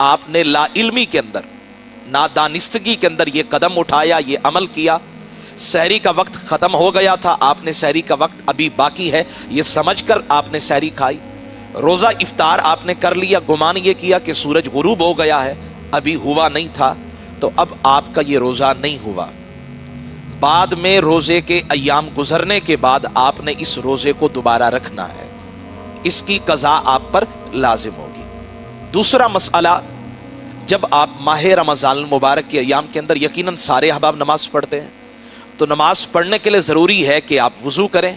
آپ نے لا علمی کے اندر، نادانستگی کے اندر یہ قدم اٹھایا، یہ عمل کیا، سحری کا وقت ختم ہو گیا تھا، آپ نے سحری کا وقت ابھی باقی ہے یہ سمجھ کر آپ نے سحری کھائی، روزہ افطار آپ نے کر لیا، گمان یہ کیا کہ سورج غروب ہو گیا ہے، ابھی ہوا نہیں تھا، تو اب آپ کا یہ روزہ نہیں ہوا۔ بعد میں روزے کے ایام گزرنے کے بعد آپ نے اس روزے کو دوبارہ رکھنا ہے، اس کی قضا آپ پر لازم ہوگی۔ دوسرا مسئلہ، جب آپ ماہ رمضان المبارک کے ایام کے اندر یقیناً سارے احباب نماز پڑھتے ہیں، تو نماز پڑھنے کے لیے ضروری ہے کہ آپ وضو کریں،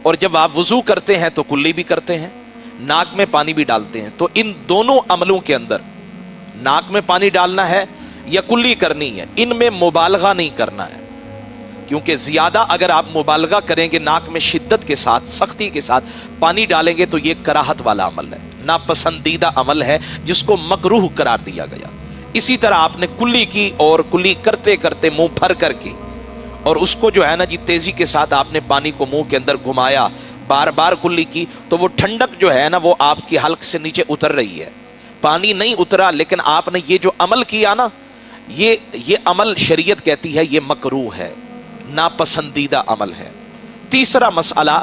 اور جب آپ وضو کرتے ہیں تو کلی بھی کرتے ہیں، ناک میں پانی بھی ڈالتے ہیں، تو ان دونوں عملوں کے اندر ناک میں پانی ڈالنا ہے یا کلی کرنی ہے، ان میں مبالغہ نہیں کرنا ہے، کیونکہ زیادہ اگر آپ مبالغہ کریں گے، ناک میں شدت کے ساتھ سختی کے ساتھ پانی ڈالیں گے تو یہ کراہت والا عمل ہے، ناپسندیدہ عمل ہے جس کو مکروہ قرار دیا گیا۔ اسی طرح آپ نے کلی کی اور کلی کرتے کرتے منہ بھر کر کی، اور اس کو جو ہے نا جی تیزی کے ساتھ آپ نے پانی کو منہ کے اندر گھمایا، بار بار کلی کی، تو وہ ٹھنڈک جو ہے نا وہ آپ کی حلق سے نیچے اتر رہی ہے، پانی نہیں اترا، لیکن آپ نے یہ جو عمل کیا نا، یہ عمل شریعت کہتی ہے یہ مکروہ ہے، ناپسندیدہ عمل ہے۔ تیسرا مسئلہ،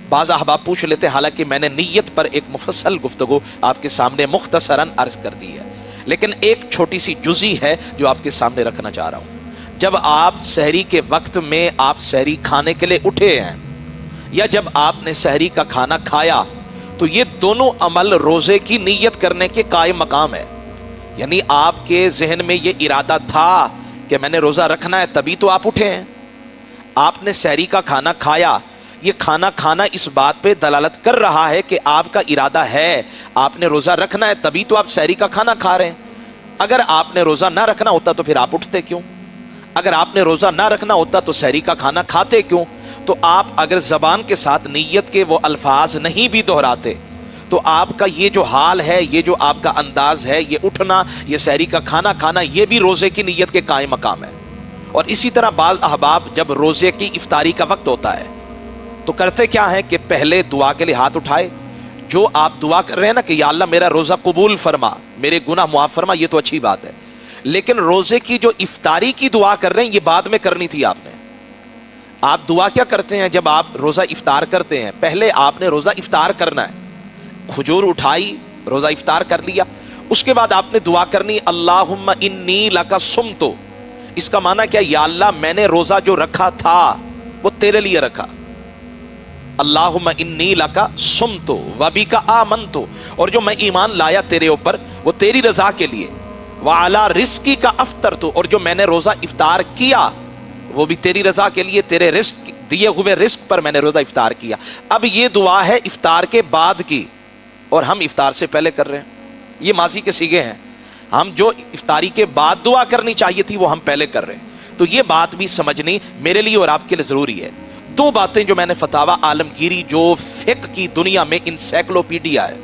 بعض احباب پوچھ لیتے ہیں، حالانکہ میں نے نیت پر ایک مفصل گفتگو آپ کے سامنے مختصراً عرض کر دی ہے، لیکن ایک چھوٹی سی جزئی ہے جو آپ کے سامنے رکھنا چاہ رہا ہوں۔ جب آپ سحری کے وقت میں آپ سحری کھانے کے لیے اٹھے ہیں، یا جب آپ نے سحری کا کھانا کھایا، تو یہ دونوں عمل روزے کی نیت کرنے کے قائم مقام ہے، یعنی آپ کے ذہن میں یہ ارادہ تھا کہ میں نے روزہ رکھنا ہے، تبھی تو آپ اٹھے ہیں۔ آپ نے سحری کا کھانا کھایا، یہ کھانا کھانا اس بات پہ دلالت کر رہا ہے کہ آپ کا ارادہ ہے آپ نے روزہ رکھنا ہے، تبھی تو آپ سحری کا کھانا کھا رہے ہیں۔ اگر آپ نے روزہ نہ رکھنا ہوتا تو پھر آپ اٹھتے کیوں؟ اگر آپ نے روزہ نہ رکھنا ہوتا تو سحری کا کھانا کھاتے کیوں؟ تو آپ اگر زبان کے ساتھ نیت کے وہ الفاظ نہیں بھی دہراتے تو آپ کا یہ جو حال ہے، یہ جو آپ کا انداز ہے، یہ اٹھنا، یہ سحری کا کھانا کھانا، یہ بھی روزے کی نیت کے قائم مقام ہے۔ اور اسی طرح بعض احباب جب روزے کی افطاری کا وقت ہوتا ہے تو کرتے کیا ہے کہ پہلے دعا کے لیے ہاتھ اٹھائے، جو آپ دعا کر رہے ہیں نا کہ یا اللہ میرا روزہ قبول فرما، میرے گناہ معاف فرما، یہ تو اچھی بات ہے، لیکن روزے کی جو افطاری کی دعا کر رہے ہیں یہ بعد میں کرنی تھی آپ نے۔ آپ دعا کیا کرتے ہیں جب آپ روزہ افطار کرتے ہیں؟ پہلے آپ نے روزہ افطار کرنا ہے، کھجور اٹھائی، روزہ افطار کر لیا، اس کے بعد آپ نے دعا کرنی اللہم انی لک صمت، اس کا معنی کیا؟ یا اللہ میں نے روزہ جو رکھا تھا وہ تیرے لیے رکھا، اللہم انی لک صمت وبک آمنت، اور جو میں ایمان لایا تیرے اوپر وہ تیری رضا کے لیے، وعلی رزقک افطرت، اور جو میں نے روزہ افطار کیا وہ بھی تیری رضا کے لیے، تیرے رزق دیے ہوئے رزق پر میں نے روزہ افطار کیا۔ اب یہ دعا ہے افطار کے بعد کی، اور ہم افطار سے پہلے کر رہے ہیں، یہ ماضی کے صیغے ہیں، ہم جو افطاری کے بعد دعا کرنی چاہیے تھی وہ ہم پہلے کر رہے ہیں۔ تو یہ بات بھی سمجھنی میرے لیے اور آپ کے لیے ضروری ہے۔ دو باتیں جو میں نے فتاوی عالمگیری جو فقہ کی دنیا میں انسائکلوپیڈیا ہے،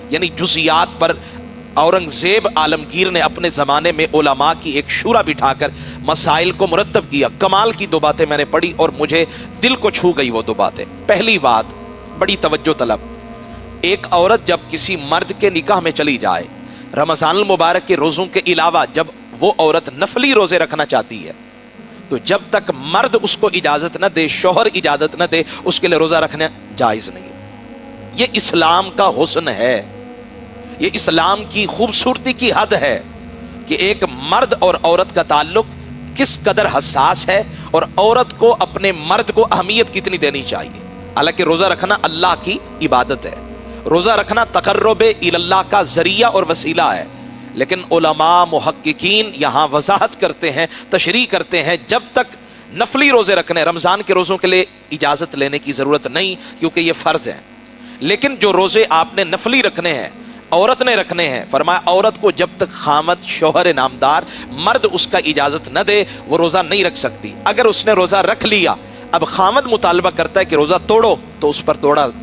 یعنی جزیات پر اورنگزیب عالمگیر نے اپنے زمانے میں علماء کی ایک شورا بٹھا کر مسائل کو مرتب کیا، کمال کی دو باتیں میں نے پڑھی اور مجھے دل کو چھو گئی وہ دو باتیں۔ پہلی بات بڑی توجہ طلب، ایک عورت جب کسی مرد کے نکاح میں چلی جائے، رمضان المبارک کے روزوں کے علاوہ جب وہ عورت نفلی روزے رکھنا چاہتی ہے تو جب تک مرد اس کو اجازت نہ دے، شوہر اجازت نہ دے، اس کے لیے روزہ رکھنا جائز نہیں ہے۔ یہ اسلام کا حسن ہے، یہ اسلام کی خوبصورتی کی حد ہے کہ ایک مرد اور عورت کا تعلق کس قدر حساس ہے، اور عورت کو اپنے مرد کو اہمیت کتنی دینی چاہیے۔ حالانکہ روزہ رکھنا اللہ کی عبادت ہے، روزہ رکھنا تقرب اللہ کا ذریعہ اور وسیلہ ہے، لیکن علماء محققین یہاں وضاحت کرتے ہیں، تشریح کرتے ہیں، جب تک نفلی روزے رکھنے، رمضان کے روزوں کے لیے اجازت لینے کی ضرورت نہیں، کیونکہ یہ فرض ہے، لیکن جو روزے آپ نے نفلی رکھنے ہیں، عورت نے رکھنے ہیں، فرمایا عورت کو جب تک خامد شوہر نامدار مرد اس کا اجازت نہ دے وہ روزہ نہیں رکھ سکتی۔ اگر اس نے روزہ رکھ لیا، اب خامد مطالبہ کرتا ہے کہ روزہ توڑو، تو اس پر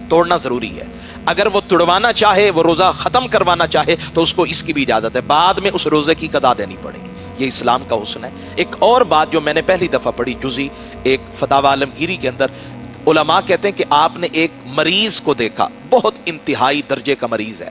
توڑنا ضروری ہے۔ اگر وہ توڑوانا چاہے، وہ روزہ ختم کروانا چاہے، تو اس کو اس کی بھی اجازت ہے، بعد میں اس روزے کی قضا دینی پڑے گی۔ یہ اسلام کا حسن ہے۔ ایک اور بات جو میں نے پہلی دفعہ پڑھی جزئی ایک فتاوی عالمگیری کے اندر، علماء کہتے ہیں کہ آپ نے ایک مریض کو دیکھا، بہت انتہائی درجے کا مریض ہے،